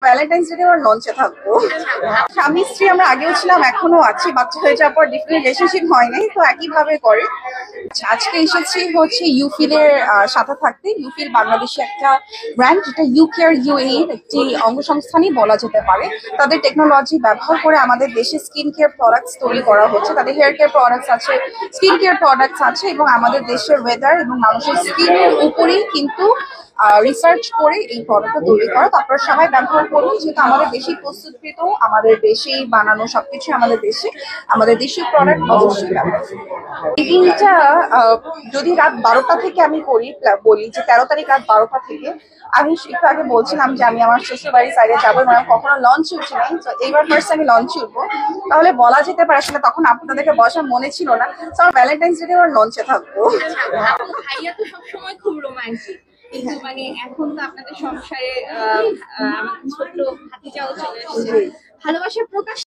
Valentine's day ওর লঞ্চে থাকবো। স্বামী স্ত্রী আমরা আগেও ছিলাম, এখনো আছি। বাচ্চা হয়ে যাওয়ার পর ডিফারেন্ট রিলেশনশিপ হয় নাই, তো একইভাবে করে। আজকে এসেছি হচ্ছে ইউফিলের সাথে থাকতে। ইউফিল বাংলাদেশে একটা ব্র্যান্ড, যেটা ইউকেয়ার ইউএই এর একটি অঙ্গসংস্থানই বলা যেতে পারে। তাদের টেকনোলজি ব্যবহার করে আমাদের দেশে স্কিন কেয়ার প্রোডাক্টস তৈরি করা হচ্ছে। তাদের হেয়ার কেয়ার প্রোডাক্টস আছে, স্কিন কেয়ার প্রোডাক্টস আছে, এবং আমাদের দেশের ওয়েদার এবং মানুষের স্কিনের উপরেই কিন্তু রিসার্চ করে এই প্রোডাক্টটা তৈরি করা। তারপর সবাই ব্যবহার করুন, যেহেতু আমাদের দেশেই প্রস্তুতকৃত, আমাদের দেশেই বানানো, সবকিছু আমাদের দেশে, আমাদের দেশীয় প্রোডাক্ট অবশ্যই ব্যবহার করুন। মিটিংটা যদি রাত 12টা থেকে আমি করি, বলি যে 13 তারিখ রাত 12টা থেকে। আমি একটু আগে বলছিলাম যে আমি আমার শ্বশুর বাড়ির সাইডে যাবো, মানে কখনো লঞ্চে উঠি নাই, তো এইবার ফার্স্ট আমি লঞ্চে উঠবো। তাহলে বলা যেতে পারে, আসলে তখন আপনাদেরকে বসার মনে ছিল না, তো আমার ভ্যালেন্টাইন্স ডে ওর লঞ্চে থাকবো। ভাইয়া তো সবসময় খুব রোমান্টিক, কিন্তু মানে এখন তো আপনাদের সংসারে আমাদের ছোট্ট ভাতিজাও চলে এসেছে। ভালোবাসার প্রকাশ